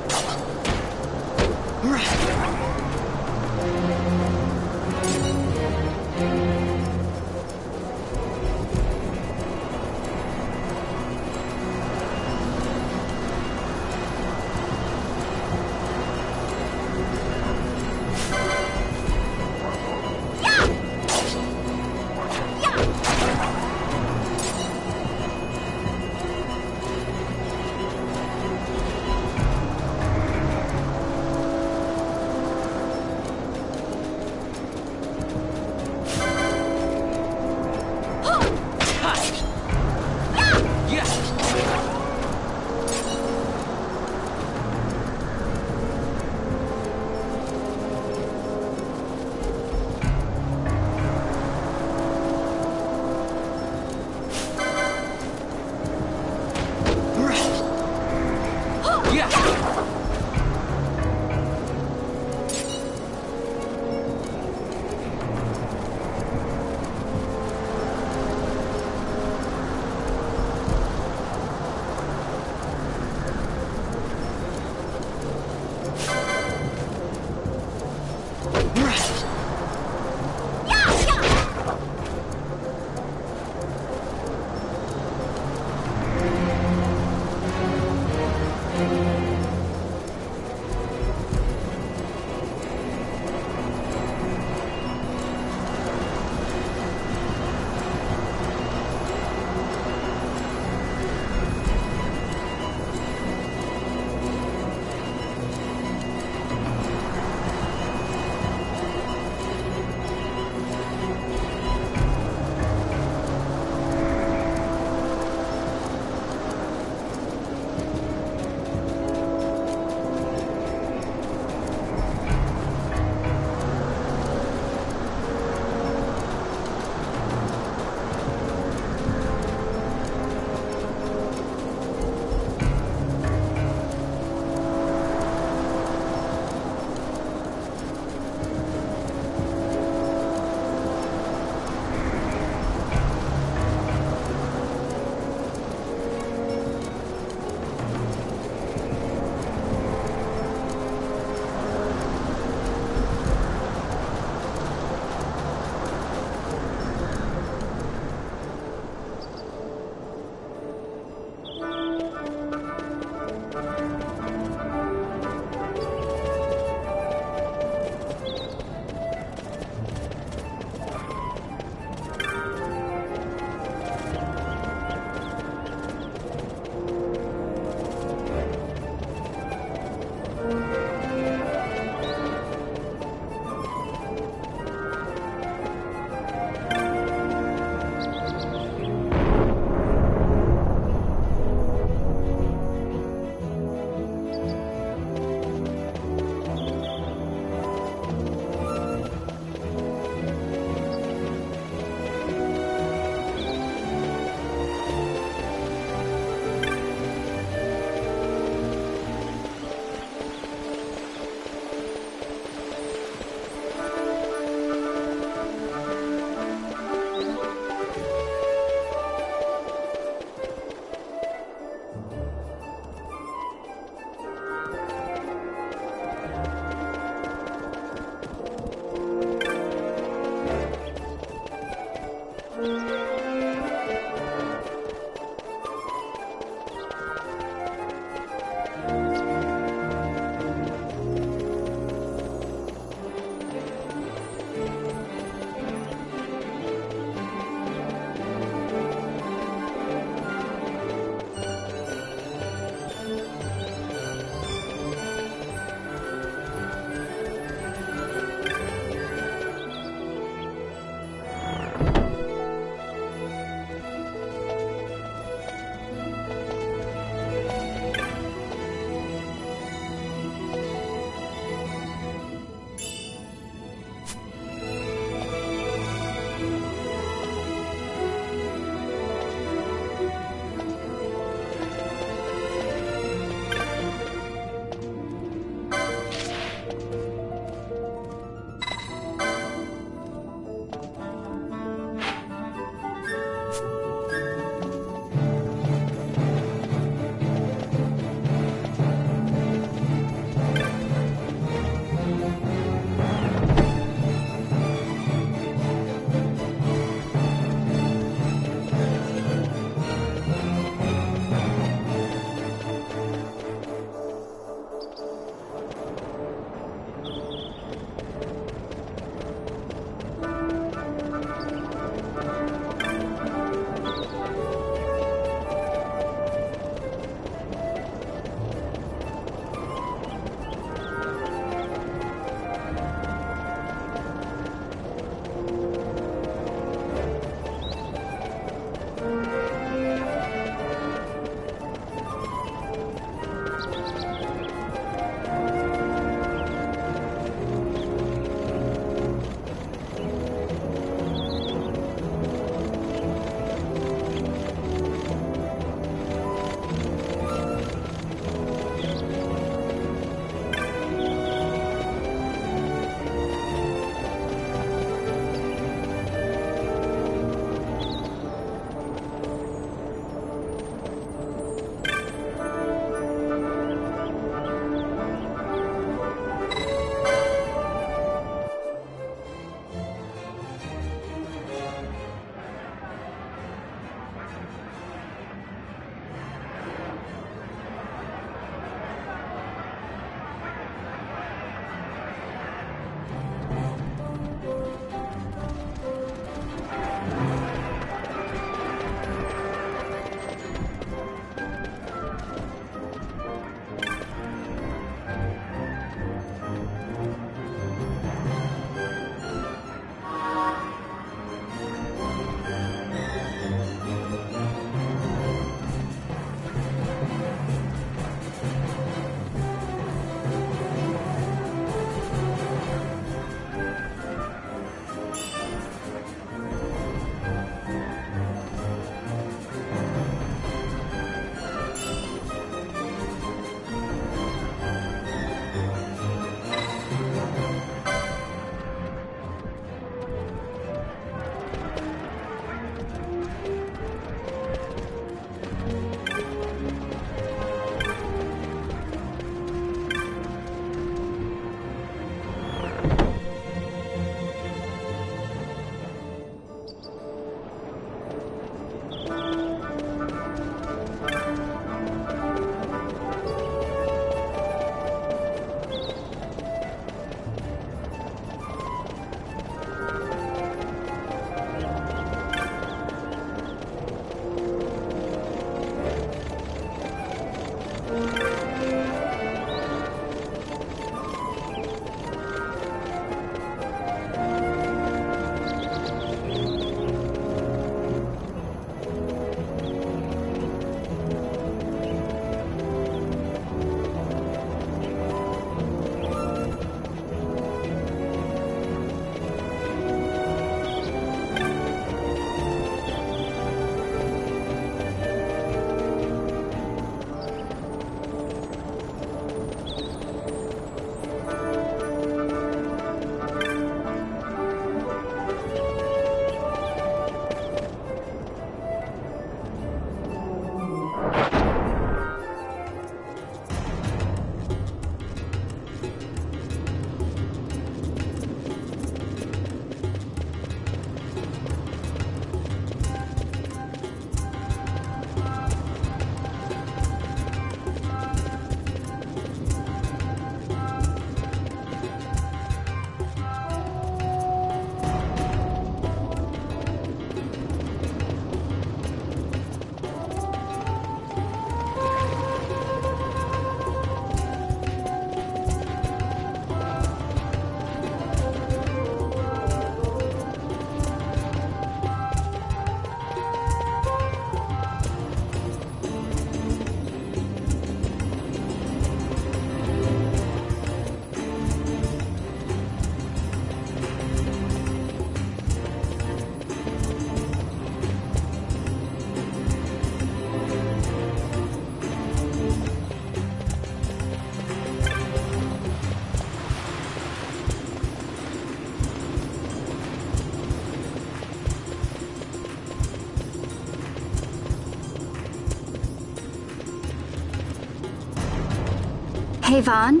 Hey, Vaughn.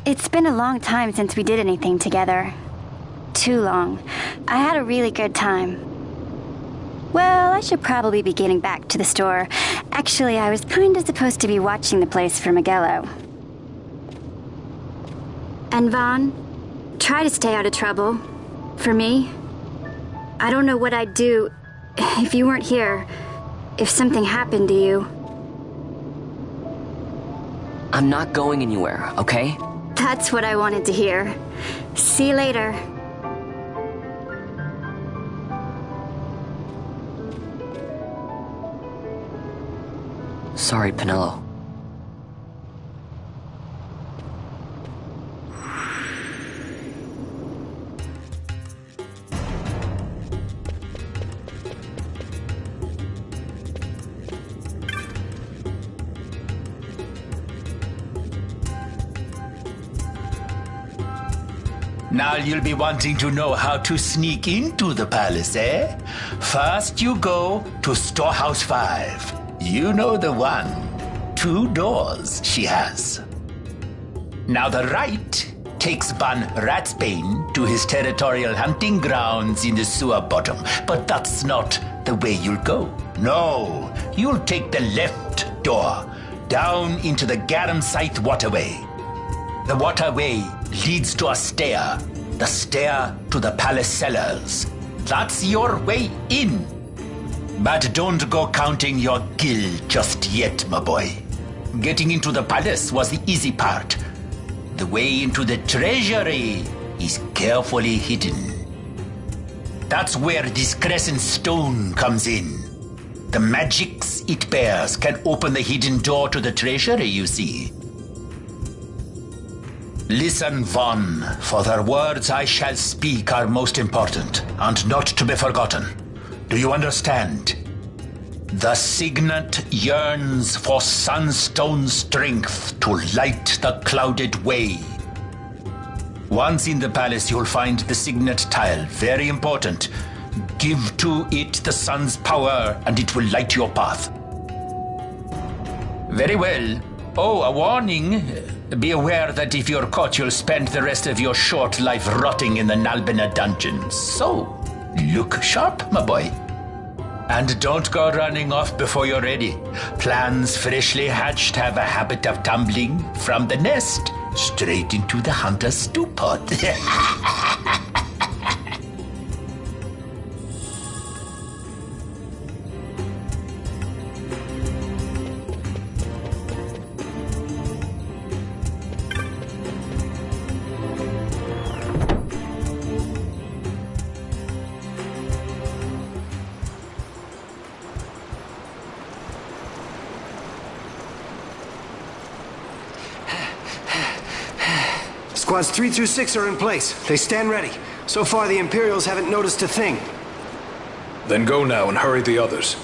It's been a long time since we did anything together. Too long. I had a really good time. Well, I should probably be getting back to the store. Actually, I was kinda supposed to be watching the place for Miguelo. And Vaughn, try to stay out of trouble. For me. I don't know what I'd do if you weren't here. If something happened to you. I'm not going anywhere, okay? That's what I wanted to hear. See you later. Sorry, Penelo. Now you'll be wanting to know how to sneak into the palace, eh? First you go to Storehouse 5. You know the one. 2 doors she has. Now the right takes Ban Ratsbane to his territorial hunting grounds in the sewer bottom. But that's not the way you'll go. No, you'll take the left door down into the Garamsite waterway. The waterway leads to a stair. The stair to the palace cellars. That's your way in. But don't go counting your gil just yet, my boy. Getting into the palace was the easy part. The way into the treasury is carefully hidden. That's where this crescent stone comes in. The magics it bears can open the hidden door to the treasury, you see. Listen, Vaughn, for the words I shall speak are most important, and not to be forgotten. Do you understand? The signet yearns for sunstone strength to light the clouded way. Once in the palace, you'll find the signet tile, very important. Give to it the sun's power, and it will light your path. Very well. Oh, a warning. Be aware that if you're caught, you'll spend the rest of your short life rotting in the Nalbina dungeons. So, look sharp, my boy. And don't go running off before you're ready. Plans freshly hatched have a habit of tumbling from the nest straight into the hunter's stew pot. Squads 3 through 6 are in place. They stand ready. So far, the Imperials haven't noticed a thing. Then go now and hurry the others.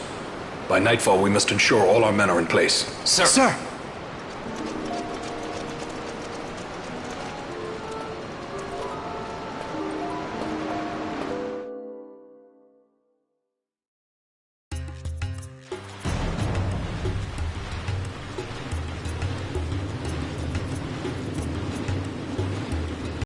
By nightfall, we must ensure all our men are in place. Sir! Sir!